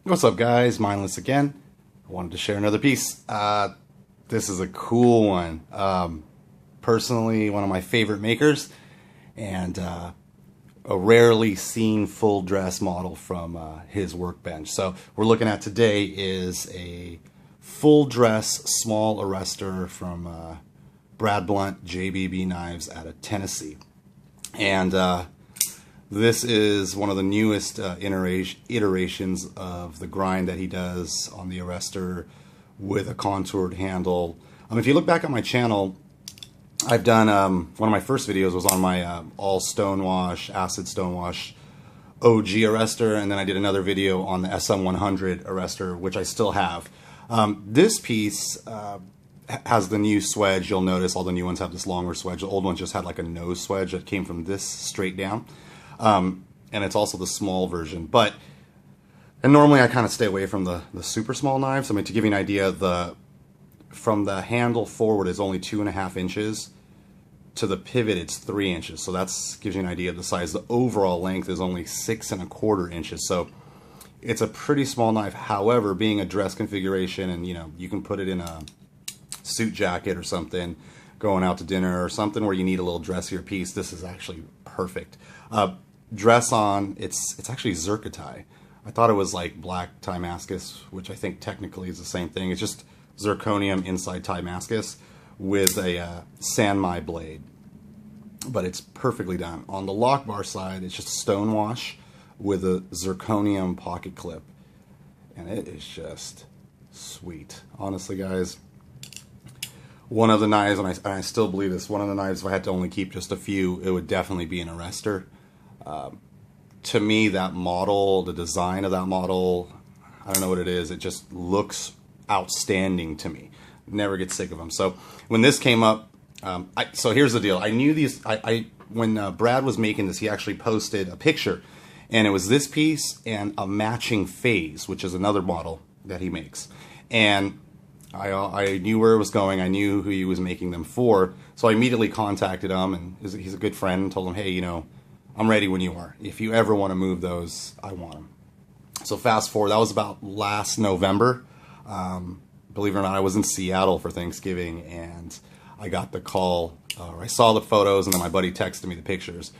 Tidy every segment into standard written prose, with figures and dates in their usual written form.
What's up, guys? Mindless again. I wanted to share another piece. This is a cool one. Personally, one of my favorite makers, and a rarely seen full dress model from his workbench. So we're looking at today is a full dress small arrestor from Brad Blount JBB knives out of Tennessee. And this is one of the newest iterations of the grind that he does on the arrestor with a contoured handle. If you look back on my channel, I've done, one of my first videos was on my all stonewash, acid stonewash OG arrestor, and then I did another video on the SM100 arrestor, which I still have. This piece has the new swedge. You'll notice all the new ones have this longer swedge. The old ones just had like a nose swedge that came from this straight down. And it's also the small version, and normally I kind of stay away from the super small knives. I mean, to give you an idea, from the handle forward is only 2.5 inches. To the pivot, it's 3 inches. So that gives you an idea of the size. The overall length is only 6.25 inches. So it's a pretty small knife. However, being a dress configuration, and you can put it in a suit jacket or something, going out to dinner or something where you need a little dressier piece, this is actually perfect. Dress on, it's actually ZircoTi. I thought it was like black Timascus, which I think technically is the same thing. It's just zirconium inside Timascus with a SanMai blade, but it's perfectly done. On the lock bar side, it's just stonewash with a zirconium pocket clip, and it is just sweet. Honestly, guys, one of the knives, and I still believe this, one of the knives, if I had to only keep just a few, it would definitely be an arrestor. To me, that model, the design of that model, I don't know what it is, it just looks outstanding to me. Never get sick of them. So when this came up, so here's the deal. I knew these, when Brad was making this, he actually posted a picture, and it was this piece and a matching phase, which is another model that he makes. And I knew where it was going. I knew who he was making them for. So I immediately contacted him, and he's a good friend, and told him, hey, I'm ready when you are. If you ever want to move those, I want them. So fast forward, that was about last November. Believe it or not, I was in Seattle for Thanksgiving, and I got the call, I saw the photos, and then my buddy texted me the pictures.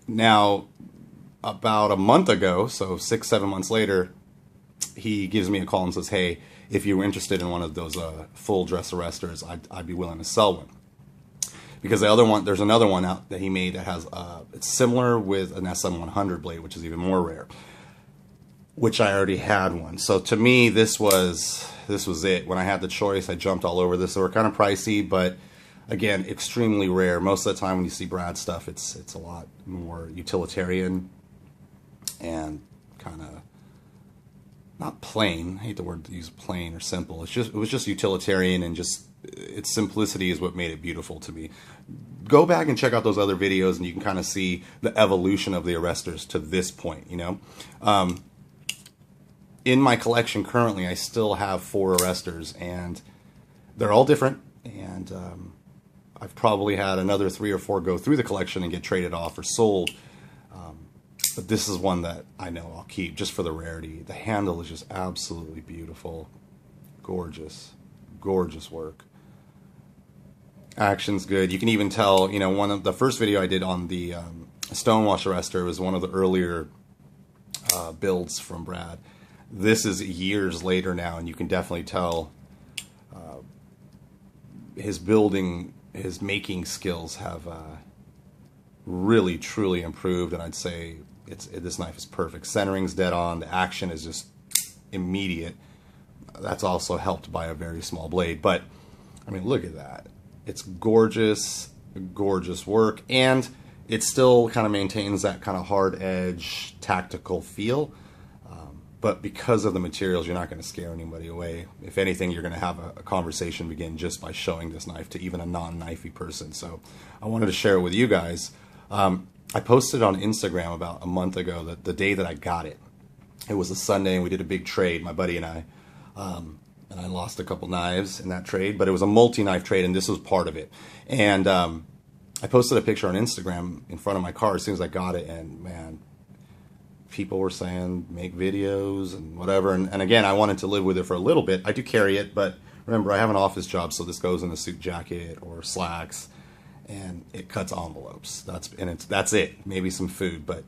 Now, about a month ago, so 6-7 months later, he gives me a call and says, hey, if you were interested in one of those full dress arrestors, I'd be willing to sell one. Because the other one, there's another one out that he made that has, it's similar with an SM100 blade, which is even more rare, which I already had one. So to me, this was it. When I had the choice, I jumped all over this. They were kind of pricey, but again, extremely rare. Most of the time when you see Brad stuff, it's a lot more utilitarian and kind of not plain. I hate the word to use plain or simple. It was just utilitarian, and just its simplicity is what made it beautiful to me. Go back and check out those other videos, and you can kind of see the evolution of the arrestors to this point. In my collection currently, I still have 4 arrestors, and they're all different, and I've probably had another 3 or 4 go through the collection and get traded off or sold. But this is one that I know I'll keep just for the rarity. The handle is just absolutely beautiful. Gorgeous. Gorgeous work. Action's good. You can even tell, one of the first video I did on the stonewash arrestor was one of the earlier builds from Brad. This is years later now, and you can definitely tell his making skills have really, truly improved, and I'd say this knife is perfect. Centering's dead on. The action is just immediate. That's also helped by a very small blade, but I mean, look at that. It's gorgeous, gorgeous work, and it still kind of maintains that kind of hard edge, tactical feel. But because of the materials, you're not going to scare anybody away. If anything, you're going to have a conversation begin just by showing this knife to even a non-knifey person. So I wanted to share it with you guys. I posted on Instagram about a month ago, the day that I got it. It was a Sunday, and we did a big trade, my buddy and I. And I lost a couple knives in that trade, but it was a multi-knife trade, and this was part of it. And I posted a picture on Instagram in front of my car as soon as I got it, and man, people were saying make videos and whatever. And again, I wanted to live with it for a little bit. I do carry it, but remember, I have an office job, so this goes in a suit jacket or slacks, and it cuts envelopes. That's it. Maybe some food, but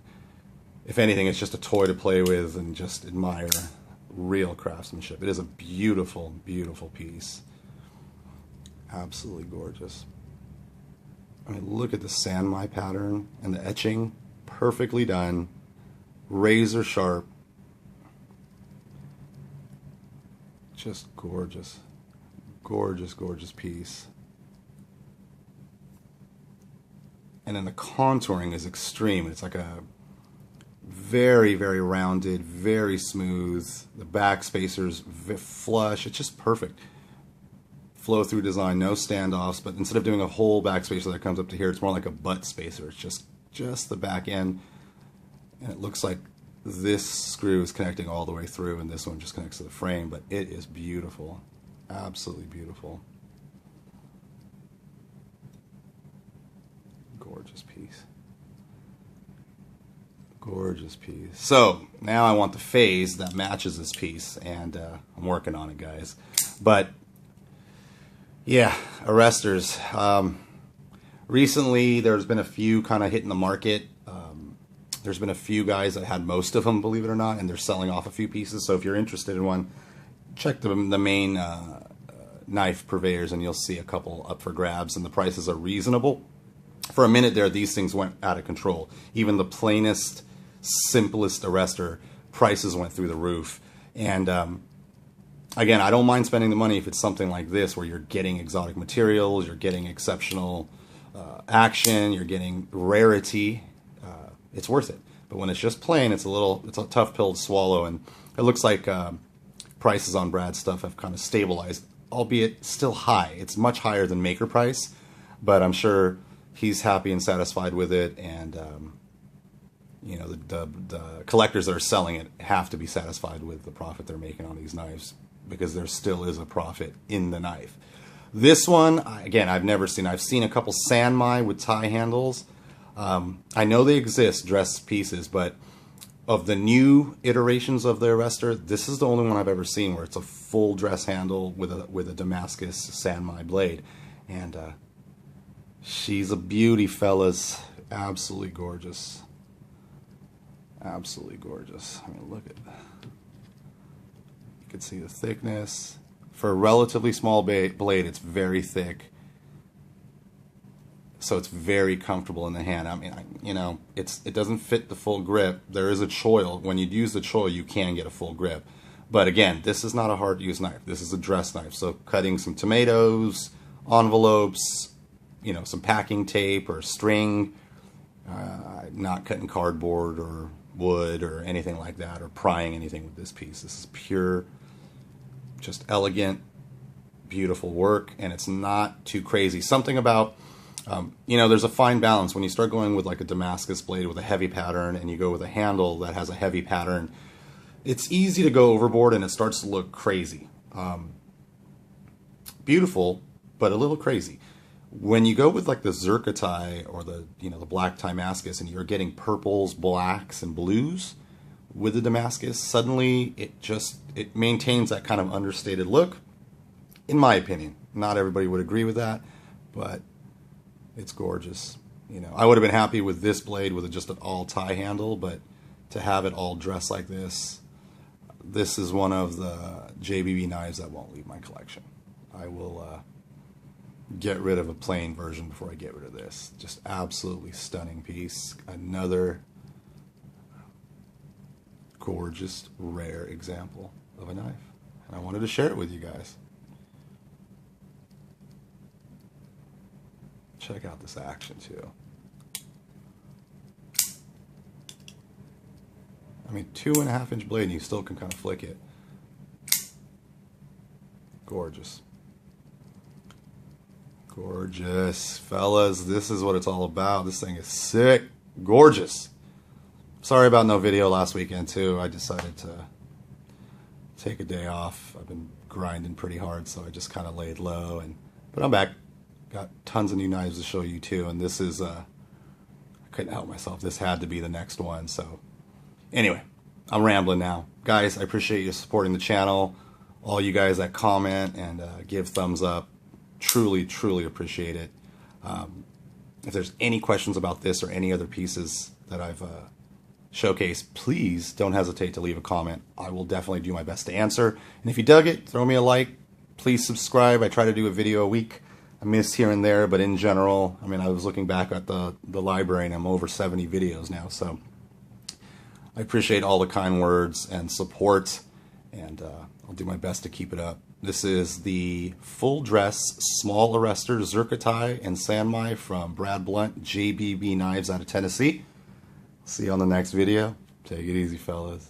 if anything, it's just a toy to play with and just admire real craftsmanship. It is a beautiful, beautiful piece. Absolutely gorgeous. I mean, look at the SanMai pattern and the etching. Perfectly done. Razor sharp. Just gorgeous. Gorgeous, gorgeous piece. And then the contouring is extreme. It's like a very, very rounded, very smooth. The back spacers flush. It's just perfect. Flow through design, no standoffs, but instead of doing a whole back spacer that comes up to here, it's more like a butt spacer. It's just the back end. And it looks like this screw is connecting all the way through and this one just connects to the frame, but it is beautiful. Absolutely beautiful. Gorgeous piece. Gorgeous piece. So now I want the phase that matches this piece, and I'm working on it, guys. But yeah, arresters. Recently, there's been a few kind of hitting the market. There's been a few guys that had most of them, believe it or not, and they're selling off a few pieces. So if you're interested in one, check the main knife purveyors, and you'll see a couple up for grabs, and the prices are reasonable. For a minute there, these things went out of control. Even the plainest, simplest arrestor, prices went through the roof. And again, I don't mind spending the money if it's something like this, where you're getting exotic materials, you're getting exceptional action, you're getting rarity. It's worth it. But when it's just plain, it's a tough pill to swallow. And it looks like prices on Brad's stuff have kind of stabilized, albeit still high. It's much higher than maker price, but I'm sure he's happy and satisfied with it. And you know, the collectors that are selling it have to be satisfied with the profit they're making on these knives, because there still is a profit in the knife. This one, again, I've never seen. I've seen a couple SanMai with tie handles. I know they exist, dress pieces, but of the new iterations of the arrestor, this is the only one I've ever seen where it's a full dress handle with a Damascus SanMai blade. And she's a beauty, fellas. Absolutely gorgeous. Absolutely gorgeous. I mean, look at that. You can see the thickness. For a relatively small blade, it's very thick. So it's very comfortable in the hand. I mean, you know, it doesn't fit the full grip. There is a choil. When you use the choil, you can get a full grip. But again, this is not a hard-to-use knife. This is a dress knife. So cutting some tomatoes, envelopes, you know, some packing tape or string, not cutting cardboard or wood or anything like that, or prying anything with this piece. This is pure, just elegant, beautiful work, and it's not too crazy. Something about, you know, there's a fine balance when you start going with like a Damascus blade with a heavy pattern and you go with a handle that has a heavy pattern. It's easy to go overboard and it starts to look crazy. Beautiful, but a little crazy. When you go with like the ZircoTi or the, you know, the black Damascus, and you're getting purples, blacks, and blues with the Damascus, suddenly it maintains that kind of understated look, in my opinion. Not everybody would agree with that, but it's gorgeous. You know, I would have been happy with this blade with just an all tie handle, but to have it all dressed like this is one of the JBB knives that won't leave my collection. I will get rid of a plain version before I get rid of this. Just absolutely stunning piece. Another gorgeous, rare example of a knife. And I wanted to share it with you guys. Check out this action too. I mean, 2.5-inch blade and you still can kind of flick it. Gorgeous. Gorgeous. Fellas, this is what it's all about. This thing is sick. Gorgeous. Sorry about no video last weekend too. I decided to take a day off. I've been grinding pretty hard, so I just kind of laid low. But I'm back. Got tons of new knives to show you too, and this is I couldn't help myself. This had to be the next one. So Anyway, I'm rambling now. Guys, I appreciate you supporting the channel. All you guys that comment and give thumbs up, truly, truly appreciate it. If there's any questions about this or any other pieces that I've showcased, please don't hesitate to leave a comment. I will definitely do my best to answer. And if you dug it, throw me a like. Please subscribe. I try to do a video a week. I miss here and there, but in general, I mean, I was looking back at the library and I'm over 70 videos now. So I appreciate all the kind words and support, and I'll do my best to keep it up. This is the full dress small arrestor ZircoTi and SanMai from Brad Blount, JBB Knives out of Tennessee. See you on the next video. Take it easy, fellas.